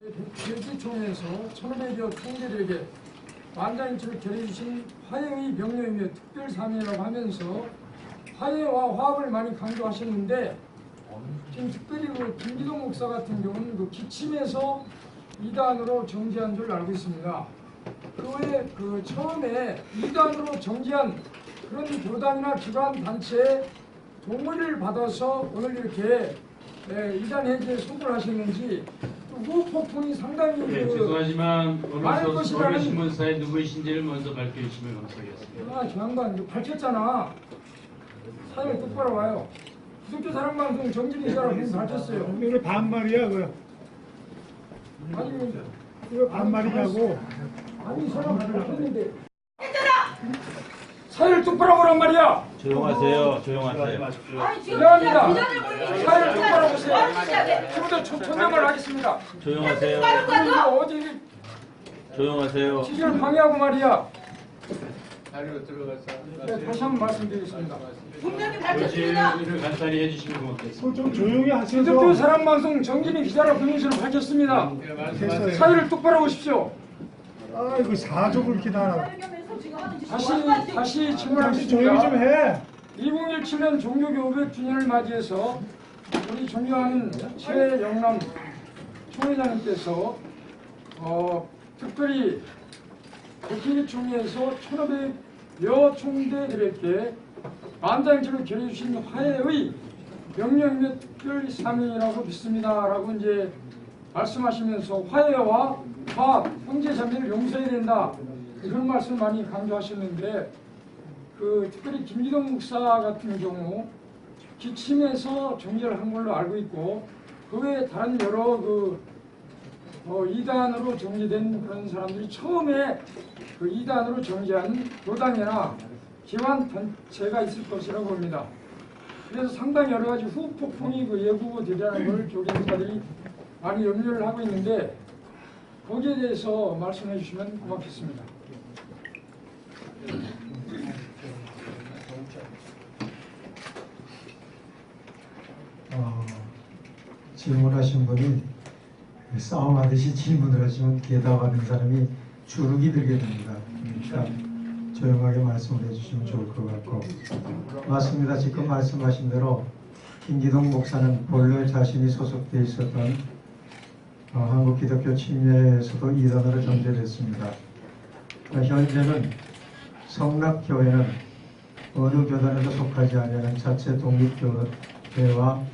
백기총회에서 1500여 총재들에게 만장일치를 결해주신 화해의 명령이며 특별사명이라고 하면서 화해와 화합을 많이 강조하셨는데, 지금 특별히 그 김기동 목사 같은 경우는 그 기침에서 이단으로 정지한 줄 알고 있습니다. 그 외에 그 처음에 이단으로 정지한 그런 교단이나 기관 단체의 동의를 받아서 오늘 이렇게 이단 해제에 소구를 하셨는지, 후폭풍이 상당히 네, 죄송하지만 오늘 신문사에 누구이신지를 먼저 밝혀주시면 감사하겠습니다. 저 양반 밝혔잖아. 사연을 똑바로 와요. 기독교 사랑방송 정진이사라고 밝혔어요. 이거 반말이야, 그거. 아니, 이거 반말이냐고. 아니, 사람 밝혔는데. 사연을 똑바로 보란 말이야. 조용하세요. 조용하세요. 미안합니다. 사연을 똑바로 보세요. 지금부터 존댓말 하겠습니다. 조용하세요. 어디 조용하세요. 취재를 방해하고 말이야. 자리로 들어가서 다시 한번 말씀드리겠습니다. 분명히 밝혔습니다. 일을 간단히 해주시면 고맙겠습니다. 좀 조용히 하셔서. 기독교 사랑방송 정진희 기자라 분인수를 밝혔습니다. 사연을 똑바로 보십시오. 아이고, 사족을 기다려. 다시 질문하겠습니다. 조용히 좀 해. 2017년 종교교 500주년을 맞이해서 우리 존경하는 최영남 총회장님께서 특별히 백기리 총회에서 1500여 총대들에게 만장일치로 결해주신 화해의 명령이며 특별 사명이라고 믿습니다라고 이제 말씀하시면서 화해와 화합, 형제자매를 용서해야 된다, 이런 말씀을 많이 강조하셨는데, 그 특별히 김기동 목사 같은 경우 기침에서 정죄를 한 걸로 알고 있고, 그 외에 다른 여러 이단으로 정죄된 그런 사람들이 처음에 그 이단으로 정죄한 교단이나 기관 단체가 있을 것이라고 봅니다. 그래서 상당히 여러 가지 후폭풍이 예고되리라는 걸 교계인사들이 많이 염려를 하고 있는데, 거기에 대해서 말씀해 주시면 고맙겠습니다. 질문하신 분이 싸움하듯이 질문을 하시면 대답하는 사람이 주눅이 들게 됩니다. 그러니까 조용하게 말씀을 해주시면 좋을 것 같고, 맞습니다. 지금 말씀하신 대로 김기동 목사는 본래 자신이 소속되어 있었던 한국기독교 침례에서도 이단으로 정죄됐습니다. 현재는 성락교회는 어느 교단에도 속하지 않는 자체 독립교회와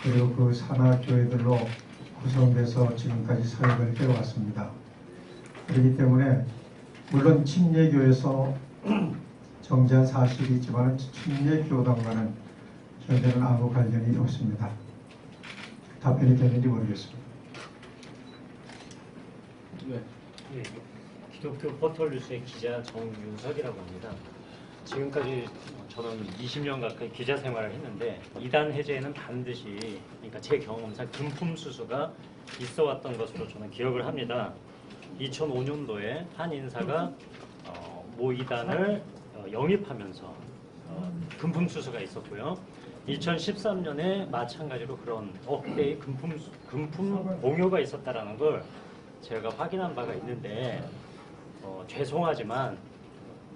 그리고 그 산하교회들로 구성돼서 지금까지 사역을 해왔습니다. 그렇기 때문에 물론 침례교에서 정죄한 사실이 있지만 침례교단과는 현재는 아무 관련이 없습니다. 답변이 되는지 모르겠습니다. 예, 기독교 포털뉴스의 기자 정윤석이라고 합니다. 지금까지 저는 20년 가까이 기자 생활을 했는데, 이단 해제에는 반드시, 그러니까 제 경험상 금품 수수가 있어 왔던 것으로 저는 기억을 합니다. 2005년도에 한 인사가 모 이단을 영입하면서 금품 수수가 있었고요. 2013년에 마찬가지로 그런 억대의 금품 공여가 있었다라는 걸 제가 확인한 바가 있는데, 죄송하지만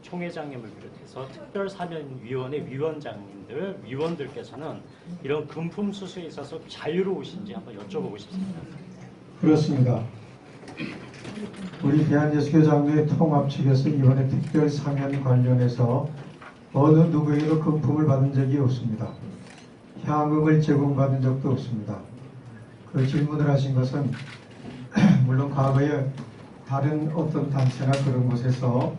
총회장님을 비롯해서 특별사면위원회 위원들께서는 이런 금품 수수에 있어서 자유로우신지 한번 여쭤보고 싶습니다. 그렇습니다. 우리 대한예수교장로회 통합 측에서 이번에 특별사면 관련해서 어느 누구에게도 금품을 받은 적이 없습니다. 향응을 제공받은 적도 없습니다. 그 질문을 하신 것은 물론 과거에 다른 어떤 단체나 그런 곳에서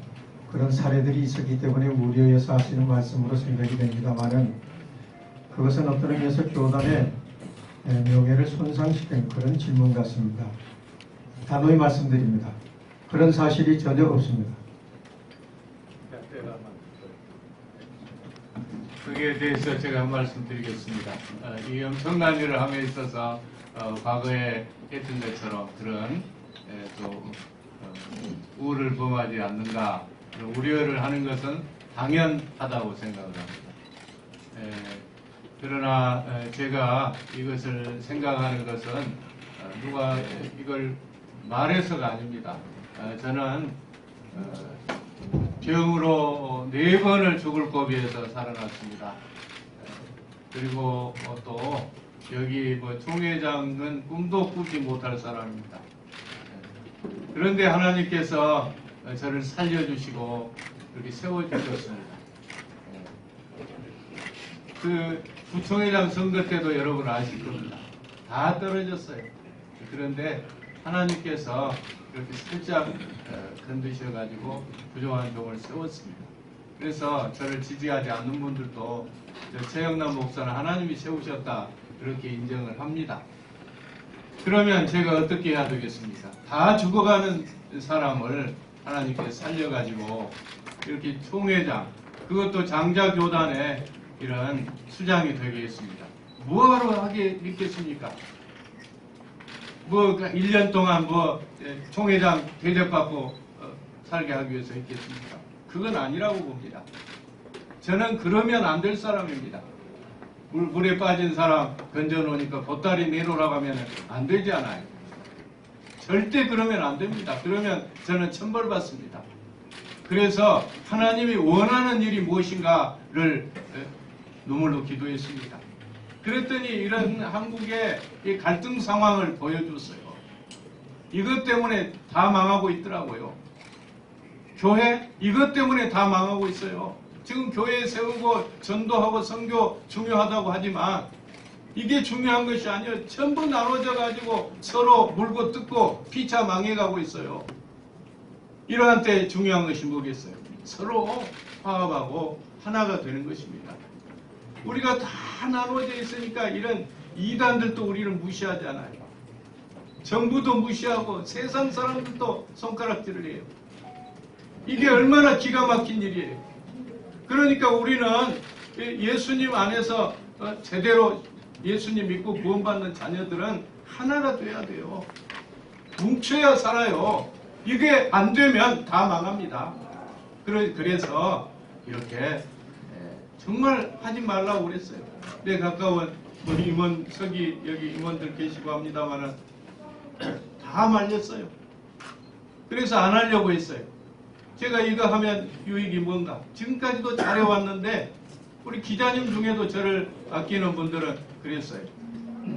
그런 사례들이 있었기 때문에 우려해서 하시는 말씀으로 생각이 됩니다만은, 그것은 어떤 의미에서 교단의 명예를 손상시키는 그런 질문 같습니다. 단호히 말씀드립니다. 그런 사실이 전혀 없습니다. 거기에 대해서 제가 한 말씀 드리겠습니다. 이 엄청난 일을 함에 있어서 과거에 했던 것처럼 그런 또 우를 범하지 않는가, 우려를 하는 것은 당연하다고 생각을 합니다. 그러나 제가 이것을 생각하는 것은 누가 이걸 말해서가 아닙니다. 저는 병으로 4번을 죽을 고비에서 살아났습니다. 그리고 또 여기 총회장은 꿈도 꾸지 못할 사람입니다. 그런데 하나님께서 저를 살려주시고 그렇게 세워주셨습니다. 그 부총회장 선거 때도 여러분 아실 겁니다. 다 떨어졌어요. 그런데 하나님께서 그렇게 살짝 건드셔가지고 부정한 종을 세웠습니다. 그래서 저를 지지하지 않는 분들도 최영남 목사는 하나님이 세우셨다 그렇게 인정을 합니다. 그러면 제가 어떻게 해야 되겠습니까? 다 죽어가는 사람을 하나님께 살려가지고 이렇게 총회장, 그것도 장자교단의 이런 수장이 되겠습니다. 뭐하러 하게 있겠습니까? 1년 동안 총회장 대접받고 살게 하기 위해서 있겠습니까? 그건 아니라고 봅니다. 저는 그러면 안 될 사람입니다. 물에 빠진 사람 건져놓으니까 보따리 내놓으라고 하면 안 되잖아요. 절대 그러면 안 됩니다. 그러면 저는 천벌받습니다. 그래서 하나님이 원하는 일이 무엇인가를 눈물로 기도했습니다. 그랬더니 이런 한국의 이 갈등 상황을 보여줬어요. 이것 때문에 다 망하고 있더라고요. 교회 이것 때문에 다 망하고 있어요. 지금 교회 세우고 전도하고 선교 중요하다고 하지만 이게 중요한 것이 아니에요. 전부 나눠져 가지고 서로 물고 뜯고 피차 망해가고 있어요. 이러한 때 중요한 것이 뭐겠어요? 서로 화합하고 하나가 되는 것입니다. 우리가 다 나눠져 있으니까 이런 이단들도 우리를 무시하잖아요. 정부도 무시하고 세상 사람들도 손가락질을 해요. 이게 얼마나 기가 막힌 일이에요. 그러니까 우리는 예수님 안에서 제대로 예수님 믿고 구원받는 자녀들은 하나가 돼야 돼요. 뭉쳐야 살아요. 이게 안 되면 다 망합니다. 그래서 이렇게 정말 하지 말라고 그랬어요. 내 가까운 우리 임원, 서기 여기 임원들 계시고 합니다만은 다 말렸어요. 그래서 안 하려고 했어요. 제가 이거 하면 유익이 뭔가. 지금까지도 잘해왔는데 우리 기자님 중에도 저를 아끼는 분들은 그랬어요.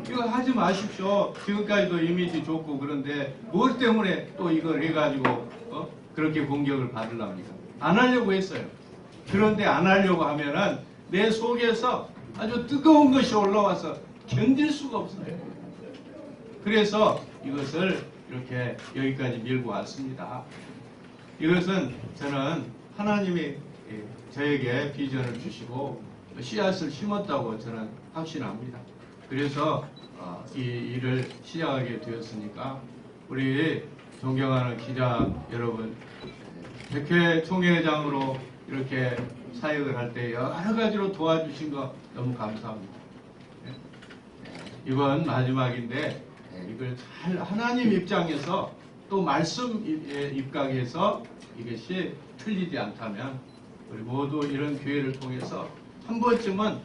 이거 하지 마십시오. 지금까지도 이미지 좋고 그런데 뭘 때문에 또 이걸 해가지고 그렇게 공격을 받으랍니까? 안 하려고 했어요. 그런데 안 하려고 하면은 내 속에서 아주 뜨거운 것이 올라와서 견딜 수가 없어요. 그래서 이것을 이렇게 여기까지 밀고 왔습니다. 이것은 저는 하나님이 저에게 비전을 주시고 씨앗을 심었다고 저는 확신합니다. 그래서 이 일을 시작하게 되었으니까 우리 존경하는 기자 여러분, 백회 총회장으로 이렇게 사역을 할 때 여러 가지로 도와주신 거 너무 감사합니다. 이번 마지막인데 이걸 잘 하나님 입장에서 또 말씀 입각해서 이것이 틀리지 않다면 우리 모두 이런 기회를 통해서 한 번쯤은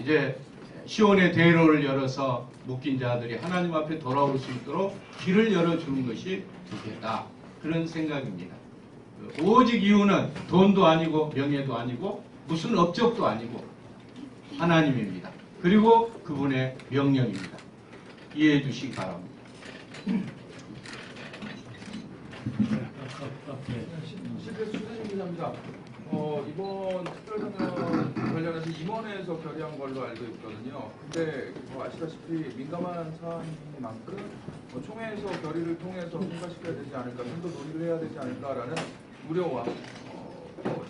이제 시온의 대로를 열어서 묶인 자들이 하나님 앞에 돌아올 수 있도록 길을 열어주는 것이 좋겠다. 그런 생각입니다. 오직 이유는 돈도 아니고 명예도 아니고 무슨 업적도 아니고 하나님입니다. 그리고 그분의 명령입니다. 이해해 주시기 바랍니다. 수진 기자입니다. 이번 특별사면 관련해서 임원회에서 결의한 걸로 알고 있거든요. 근데 아시다시피 민감한 사안인 만큼 총회에서 결의를 통해서 통과시켜야 되지 않을까, 좀 더 논의를 해야 되지 않을까라는 우려와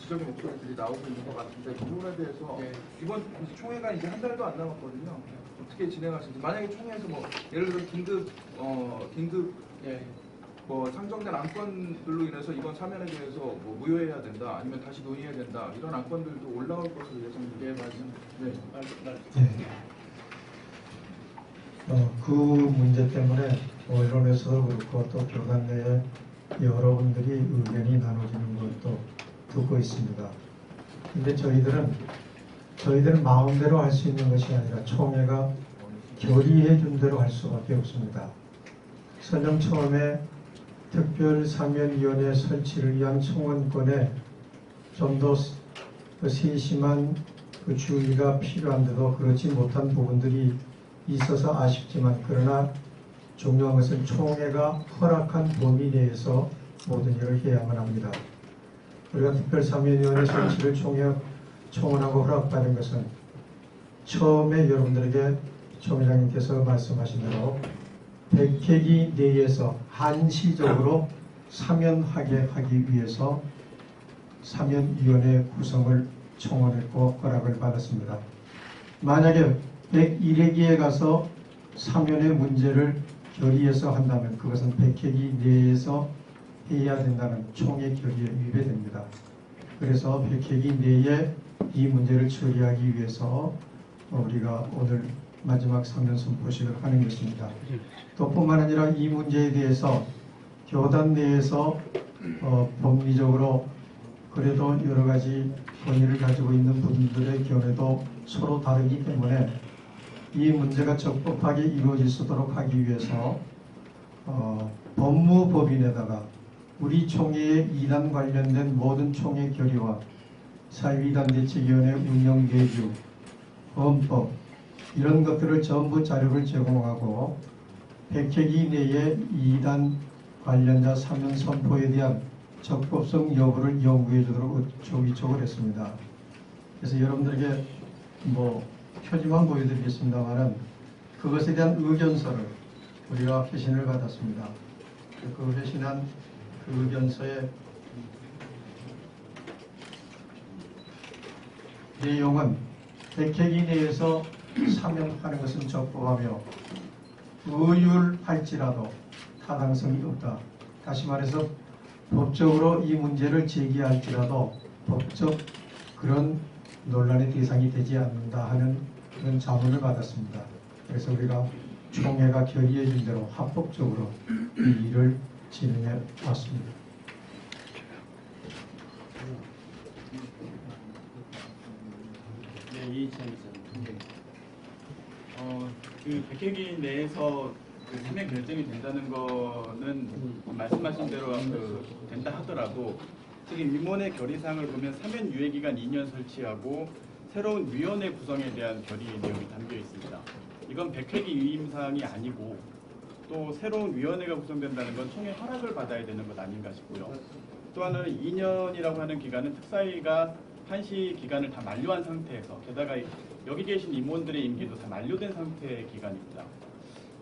지적인 목소리들이 나오고 있는 것 같은데 그 부분에 대해서 이번 총회가 이제 한 달도 안 남았거든요. 어떻게 진행하실지, 만약에 총회에서 예를 들어 긴급 상정된 안건들로 인해서 이번 사면에 대해서 무효해야 된다, 아니면 다시 논의해야 된다, 이런 안건들도 올라올 것으로 예상됩니다. 그 문제 때문에 언론에서도 그렇고 또 교단 내에 여러분들이 의견이 나눠지는 것도 듣고 있습니다. 근데 저희들은 마음대로 할 수 있는 것이 아니라 총회가 결의해 준 대로 할 수밖에 없습니다. 설령 처음에 특별사면위원회 설치를 위한 청원권에 좀 더 세심한 그 주의가 필요한데도 그렇지 못한 부분들이 있어서 아쉽지만, 그러나 중요한 것은 총회가 허락한 범위 내에서 모든 일을 해야만 합니다. 우리가 특별사면위원회 설치를 청원하고 허락받은 것은 처음에 여러분들에게 총회장님께서 말씀하신 대로 백회기 내에서 한시적으로 사면하게 하기 위해서 사면위원회 구성을 청원했고 허락을 받았습니다. 만약에 101회기에 가서 사면의 문제를 결의해서 한다면 그것은 100회기 내에서 해야 된다는 총회 결의에 위배됩니다. 그래서 100회기 내에 이 문제를 처리하기 위해서 우리가 오늘 마지막 사면 선포식을 하는 것입니다. 또 뿐만 아니라 이 문제에 대해서 교단 내에서 법리적으로 그래도 여러 가지 권위를 가지고 있는 분들의 견해도 서로 다르기 때문에 이 문제가 적법하게 이루어질 수 있도록 하기 위해서 법무법인에다가 우리 총회의 이단 관련된 모든 총회 결의와 사회이단 대책위원회 운영 계규, 헌법 이런 것들을 전부 자료를 제공하고 100회기 내에 이단 관련자 사면 선포에 대한 적법성 여부를 연구해 주도록 조기촉을 했습니다. 그래서 여러분들에게 표지만 보여드리겠습니다만은 그것에 대한 의견서를 우리가 회신을 받았습니다. 그 회신한 그 의견서의 내용은 100회기 내에서 사면하는 것은 적법하며 의율할지라도 타당성이 없다. 다시 말해서 법적으로 이 문제를 제기할지라도 법적 그런 논란의 대상이 되지 않는다 하는 그런 자문을 받았습니다. 그래서 우리가 총회가 결의해 준 대로 합법적으로 이 일을 진행해 왔습니다. 네, 이찬 기자님. 그 100회기 내에서 그 사면 결정이 된다는 거는 말씀하신 대로 된다 하더라도 지금 임원의 결의사항을 보면 사면 유예 기간 2년 설치하고 새로운 위원회 구성에 대한 결의 내용이 담겨 있습니다. 이건 100회기 위임 사항이 아니고 또 새로운 위원회가 구성된다는 건 총회 허락을 받아야 되는 것 아닌가 싶고요. 또 하나는 2년이라고 하는 기간은 특사위가 한시 기간을 다 만료한 상태에서 게다가 여기 계신 임원들의 임기도 다 만료된 상태의 기간입니다.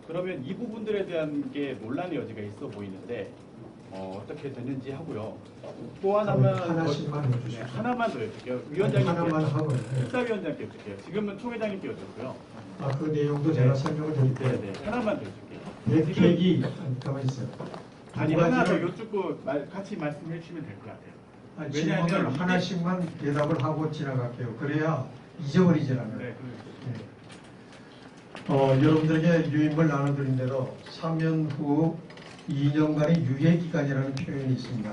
그러면 이 부분들에 대한 게 논란의 여지가 있어 보이는데 어떻게 됐는지 하고요. 또 하나만 하나씩만 해주시죠. 네, 하나만 더 여쭐게요. 위원장님께 하나만 하고 특사위원장께 여쭐게요. 지금은 총회장님께 여쭙고요. 그 내용도 제가 설명을 드릴게요. 네, 하나만 더 여쭐게요. 100회기 가만히 있어요. 아니 하나 더 여쭙고 같이 말씀해 주시면 될 것 같아요. 질문을 하나씩만 대답을 하고 지나갈게요. 그래야 잊어버리지 않아요. 네, 여러분들에게 유임을 나눠드린 대로 사면 후 2년간의 유예기간이라는 표현이 있습니다.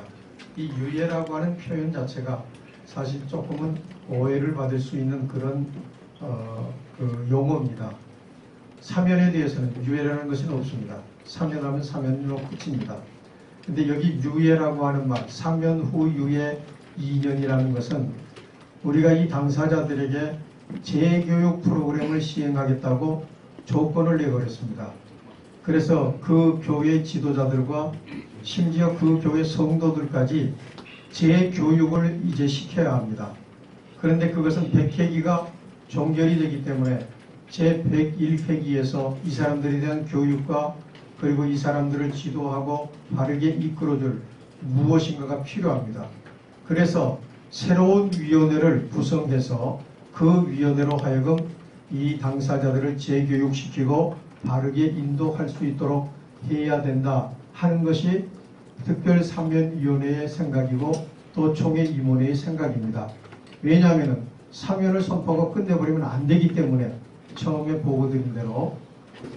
이 유예라고 하는 표현 자체가 사실 조금은 오해를 받을 수 있는 그런 그 용어입니다. 사면에 대해서는 유예라는 것은 없습니다. 사면하면 사면으로 끝입니다. 근데 여기 유예라고 하는 말, 사면 후 유예 2년이라는 것은 우리가 이 당사자들에게 재교육 프로그램을 시행하겠다고 조건을 내걸었습니다. 그래서 그 교회 지도자들과 심지어 그 교회 성도들까지 재교육을 이제 시켜야 합니다. 그런데 그것은 100회기가 종결이 되기 때문에 제101회기에서 이 사람들에 대한 교육과 그리고 이 사람들을 지도하고 바르게 이끌어줄 무엇인가가 필요합니다. 그래서 새로운 위원회를 구성해서 그 위원회로 하여금 이 당사자들을 재교육시키고 바르게 인도할 수 있도록 해야 된다 하는 것이 특별사면위원회의 생각이고 또 총회 임원회의 생각입니다. 왜냐하면 사면을 선포하고 끝내버리면 안 되기 때문에 처음에 보고드린 대로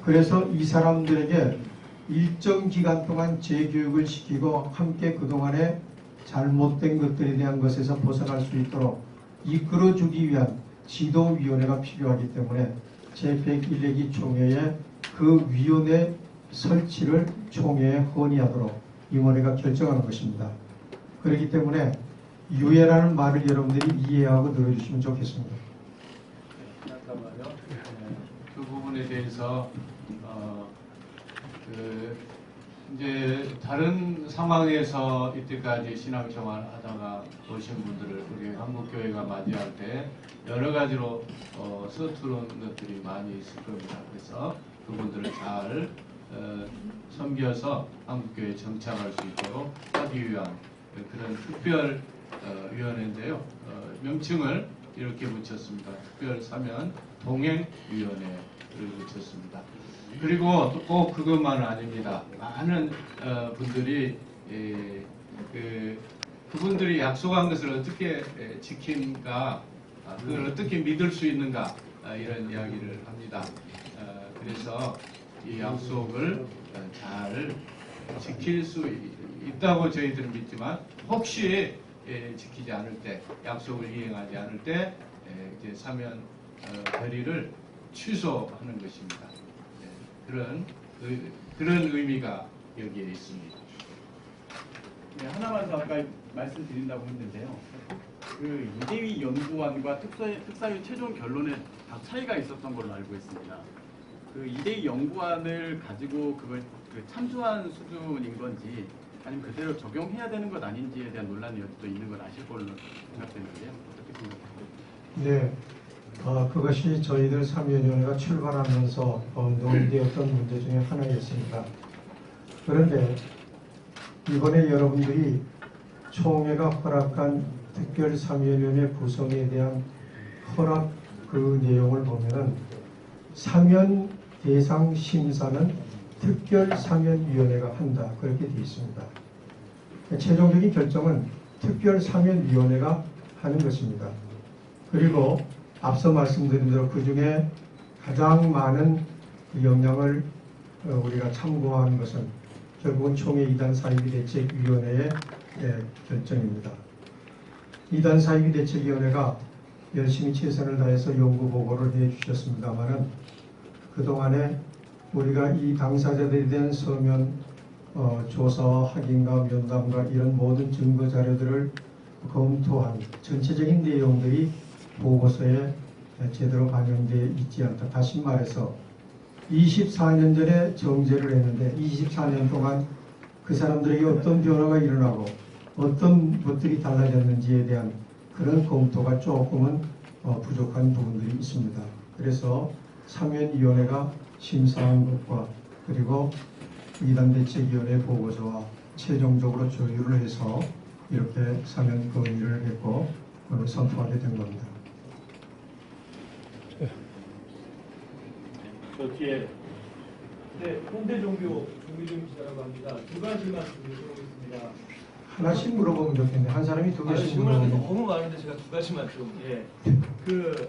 그래서 이 사람들에게 일정 기간 동안 재교육을 시키고 함께 그동안에 잘못된 것들에 대한 것에서 벗어날 수 있도록 이끌어주기 위한 지도위원회가 필요하기 때문에 제101회기 총회에 그 위원회 설치를 총회에 건의하도록 임원회가 결정하는 것입니다. 그렇기 때문에 유예라는 말을 여러분들이 이해하고 들어주시면 좋겠습니다. 잠깐만요. 그 부분에 대해서 이제 다른 상황에서 이때까지 신앙생활 하다가 오신 분들을 우리 한국교회가 맞이할 때 여러 가지로 서투른 것들이 많이 있을 겁니다. 그래서 그분들을 잘 섬겨서 한국교회에 정착할 수 있도록 하기 위한 그런 특별 위원회인데요. 명칭을 이렇게 붙였습니다. 특별사면 동행위원회를 붙였습니다. 그리고 꼭 그것만은 아닙니다. 많은 분들이 그분들이 약속한 것을 어떻게 지킨가, 그걸 어떻게 믿을 수 있는가, 이런 이야기를 합니다. 그래서 이 약속을 잘 지킬 수 있다고 저희들은 믿지만 혹시 지키지 않을 때, 약속을 이행하지 않을 때 이제 사면 결의를 취소하는 것입니다. 그런 의미가 여기에 있습니다. 네, 하나만 더 아까 말씀드린다고 했는데요. 그 이대위 연구원과 특사위 최종 결론에 각 차이가 있었던 걸로 알고 있습니다. 그 이대위 연구원을 가지고 그걸 참조한 수준인 건지 아니면 그대로 적용해야 되는 것 아닌지에 대한 논란이 또 있는 걸 아실 걸로 생각되는데요. 어떻게 생각하세요? 네, 그것이 저희들 참여위원회가 출발하면서 논의되었던 문제 중에 하나였습니다. 그런데 이번에 여러분들이 총회가 허락한 특별참여위원회 구성에 대한 허락 그 내용을 보면은 사면 대상 심사는 특별사면위원회가 한다, 그렇게 되어 있습니다. 최종적인 결정은 특별사면위원회가 하는 것입니다. 그리고 앞서 말씀드린 대로 그 중에 가장 많은 영향을 우리가 참고하는 것은 결국은 총회 2단 사이비 대책위원회의 결정입니다. 2단 사이비 대책위원회가 열심히 최선을 다해서 연구 보고를 해 주셨습니다만은 그동안에 우리가 이 당사자들에 대한 서면 조사, 확인과 면담과 이런 모든 증거 자료들을 검토한 전체적인 내용들이 보고서에 제대로 반영되어 있지 않다. 다시 말해서 24년 전에 정제를 했는데 24년 동안 그 사람들에게 어떤 변화가 일어나고 어떤 것들이 달라졌는지에 대한 그런 검토가 조금은 부족한 부분들이 있습니다. 그래서 사면위원회가 심사한 것과 그리고 2단 대책위원회 보고서와 최종적으로 조율을 해서 이렇게 사면 건의를 했고 선포하게 된 겁니다. 저 뒤에 홍대종교 조기준 기자라고 합니다. 두 가지만 물어보겠습니다. 하나씩 물어보면 좋겠는데 한 사람이 두 개씩 질문이 물어보면 너무 많은데 제가 두 가지만 좀. 그